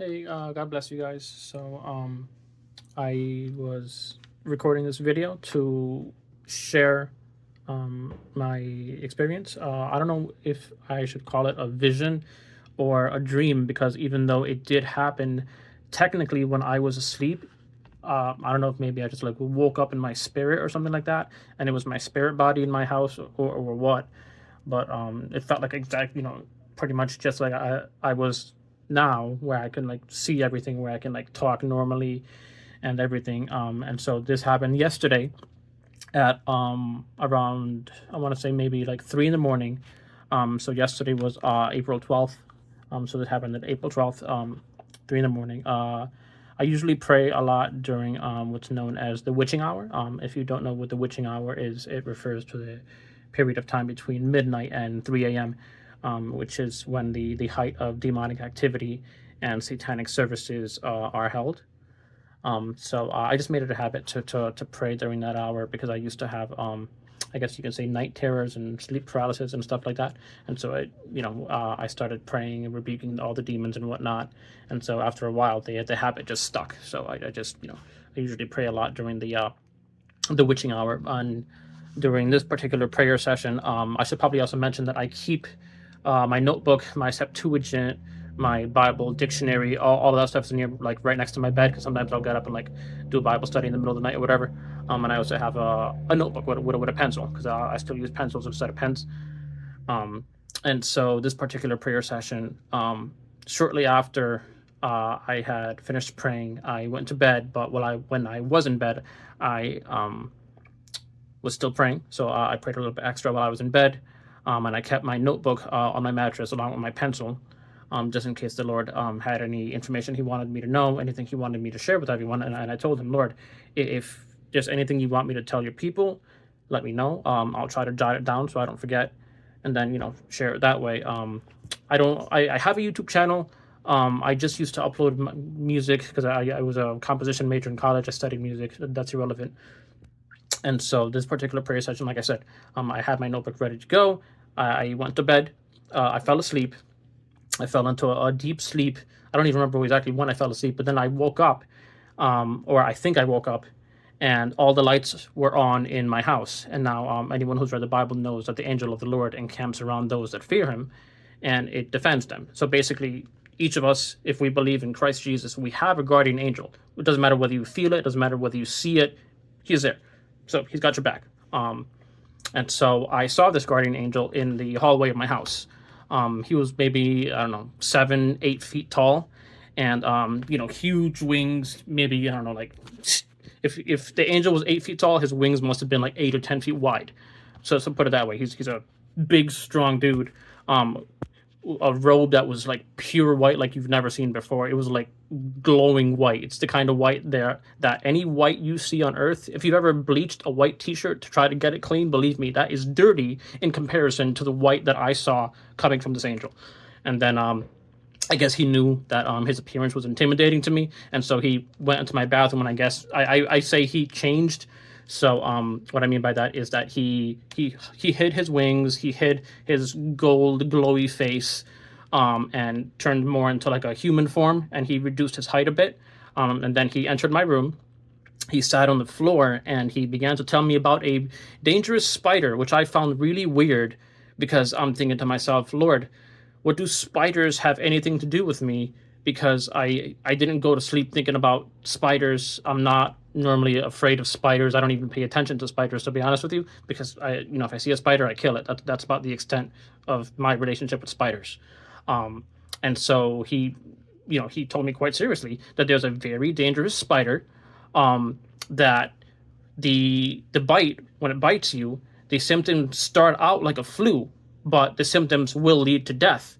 Hey, God bless you guys. I was recording this video to share my experience. I don't know if I should call it a vision or a dream because even though it did happen technically when I was asleep, I don't know if maybe I just like woke up in my spirit or something like that, and it was my spirit body in my house or what. But it felt like pretty much just like I was now, where I can like see everything, where I can like talk normally and everything. And so this happened yesterday at around, I want to say maybe like 3 in the morning. So yesterday was April 12th. So this happened at April 12th, 3 in the morning. I usually pray a lot during what's known as the witching hour. If you don't know what the witching hour is, it refers to the period of time between midnight and 3 a.m., which is when the height of demonic activity and satanic services are held. I just made it a habit to pray during that hour because I used to have, I guess you can say, night terrors and sleep paralysis and stuff like that. And so I started praying and rebuking all the demons and whatnot. And so after a while, the habit just stuck. So I just I usually pray a lot during the witching hour. And during this particular prayer session, I should probably also mention that I keep my notebook, my Septuagint, my Bible, dictionary, all of that stuff's in here, like right next to my bed, because sometimes I'll get up and like do a Bible study in the middle of the night or whatever. And I also have a notebook with a pencil, because I still use pencils instead of pens. And so this particular prayer session, shortly after I had finished praying, I went to bed. But when I was in bed, I was still praying. So I prayed a little bit extra while I was in bed. And I kept my notebook on my mattress along with my pencil, just in case the Lord had any information He wanted me to know, anything He wanted me to share with everyone. And I told Him, Lord, if there's anything you want me to tell your people, let me know. I'll try to jot it down so I don't forget, and then share it that way. I have a YouTube channel. I just used to upload music because I was a composition major in college. I studied music. That's irrelevant. And so this particular prayer session, like I said, I had my notebook ready to go. I went to bed. I fell asleep. I fell into a deep sleep. I don't even remember exactly when I fell asleep, but then I woke up, or I think I woke up, and all the lights were on in my house. And now anyone who's read the Bible knows that the angel of the Lord encamps around those that fear Him, and it defends them. So basically, each of us, if we believe in Christ Jesus, we have a guardian angel. It doesn't matter whether you feel it, it doesn't matter whether you see it, He's there. So He's got your back. And so I saw this guardian angel in the hallway of my house. He was maybe, I don't know, 7, 8 feet tall, and huge wings. Maybe, I don't know, like if the angel was 8 feet tall, his wings must have been like 8 or 10 feet wide. So put it that way. He's a big, strong dude. A robe that was like pure white, like you've never seen before. It was like glowing white. It's the kind of white there that any white you see on earth, if you've ever bleached a white t-shirt to try to get it clean, believe me, that is dirty in comparison to the white that I saw coming from this angel. And then I guess he knew that his appearance was intimidating to me, and so he went into my bathroom, and I guess I say he changed. So what I mean by that is that he hid his wings, he hid his gold glowy face, and turned more into like a human form, and he reduced his height a bit. And then he entered my room. He sat on the floor and he began to tell me about a dangerous spider, which I found really weird because I'm thinking to myself, Lord, what do spiders have anything to do with me? Because I didn't go to sleep thinking about spiders. I'm not normally afraid of spiders. I don't even pay attention to spiders, to be honest with you, because if I see a spider, I kill it. That's about the extent of my relationship with spiders. And so he told me quite seriously that there's a very dangerous spider, that the bite, when it bites you, the symptoms start out like a flu, but the symptoms will lead to death,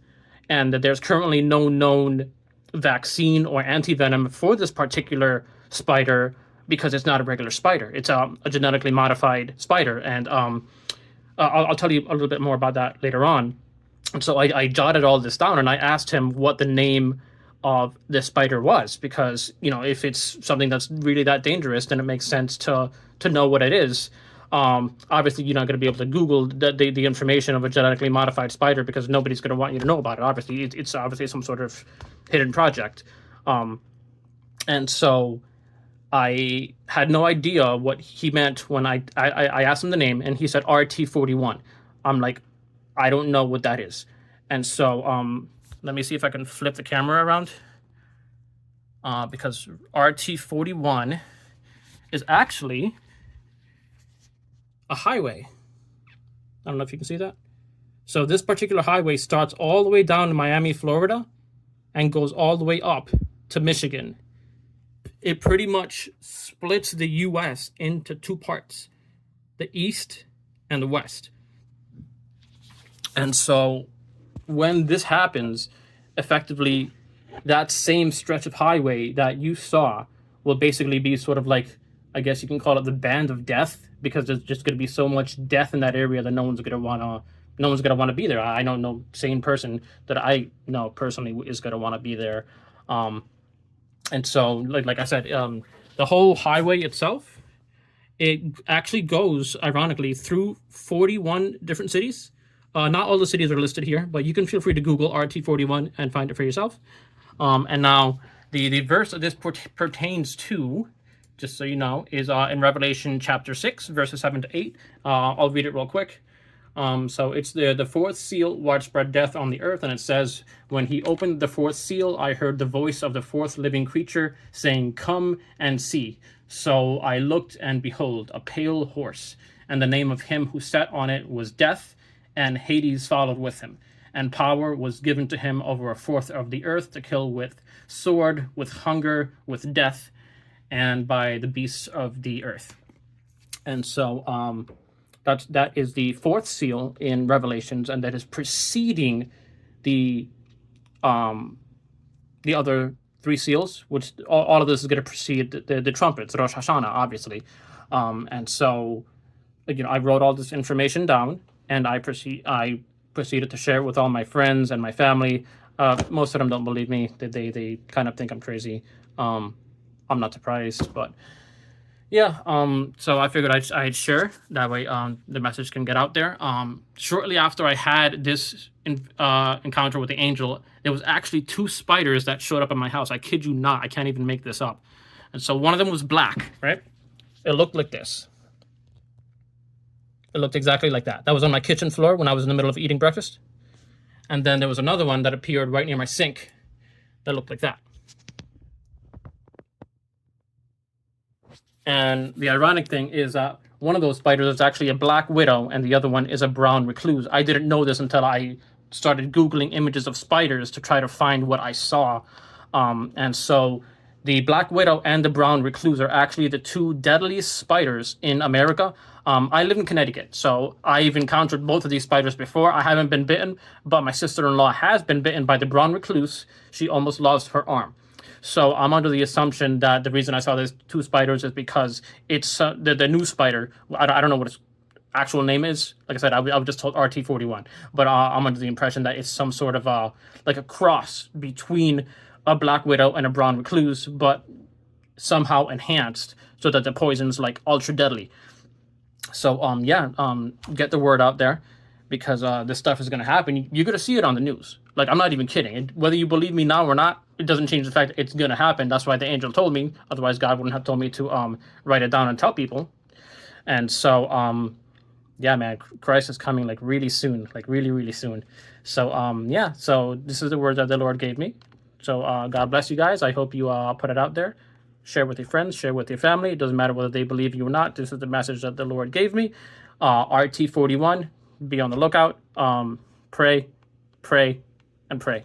and that there's currently no known vaccine or antivenom for this particular spider because it's not a regular spider. It's a genetically modified spider, and I'll tell you a little bit more about that later on. And so I jotted all this down, and I asked him what the name of this spider was, because if it's something that's really that dangerous, then it makes sense to know what it is. Obviously, you're not going to be able to Google the information of a genetically modified spider because nobody's going to want you to know about it. Obviously, it's obviously some sort of hidden project. And so I had no idea what he meant when I asked him the name, and he said RT-41. I'm like, I don't know what that is. And so let me see if I can flip the camera around, because RT-41 is actually a highway. I don't know if you can see that. So this particular highway starts all the way down in Miami, Florida, and goes all the way up to Michigan. It pretty much splits the U.S. into two parts, the East and the West. And so when this happens, effectively, that same stretch of highway that you saw will basically be sort of like, I guess you can call it the band of death, because there's just going to be so much death in that area that no one's going to want to be there. I know no sane person that I know personally is going to want to be there. And so, like I said, the whole highway itself, it actually goes, ironically, through 41 different cities. Not all the cities are listed here, but you can feel free to Google RT-41 and find it for yourself. And now, the verse that this pertains to, just so you know, is in Revelation chapter 6, verses 7 to 8. I'll read it real quick. So it's the fourth seal widespread death on the earth, and it says, when he opened the fourth seal, I heard the voice of the fourth living creature saying, come and see. So I looked, and behold, a pale horse, and the name of him who sat on it was Death, and Hades followed with him. And power was given to him over a fourth of the earth to kill with sword, with hunger, with death, and by the beasts of the earth. And so that is the fourth seal in Revelations, and that is preceding the other three seals, which all of this is going to precede the trumpets, Rosh Hashanah, obviously. And so, I wrote all this information down, and I proceeded to share it with all my friends and my family. Most of them don't believe me. They kind of think I'm crazy. I'm not surprised, but yeah. So I figured I'd share that way. The message can get out there. Shortly after I had this encounter with the angel, there was actually two spiders that showed up at my house. I kid you not. I can't even make this up. And so one of them was black, right? It looked like this. It looked exactly like that. That was on my kitchen floor when I was in the middle of eating breakfast. And then there was another one that appeared right near my sink that looked like that. And the ironic thing is that one of those spiders is actually a black widow, and the other one is a brown recluse. I didn't know this until I started Googling images of spiders to try to find what I saw. And so the black widow and the brown recluse are actually the two deadliest spiders in America. I live in Connecticut, so I've encountered both of these spiders before. I haven't been bitten, but my sister-in-law has been bitten by the brown recluse. She almost lost her arm. So I'm under the assumption that the reason I saw these two spiders is because it's the new spider. I don't know what its actual name is. Like I said, I was just told RT-41. But I'm under the impression that it's some sort of like a cross between a black widow and a brown recluse, but somehow enhanced so that the poison's like ultra deadly. So get the word out there, because this stuff is going to happen. You're going to see it on the news. Like, I'm not even kidding. Whether you believe me now or not, it doesn't change the fact that it's going to happen. That's why the angel told me. Otherwise, God wouldn't have told me to write it down and tell people. And so, yeah, man, Christ is coming like really soon, like really, really soon. So, so this is the word that the Lord gave me. So God bless you guys. I hope you put it out there. Share with your friends, share with your family. It doesn't matter whether they believe you or not. This is the message that the Lord gave me. RT-41, be on the lookout. Pray, pray, and pray.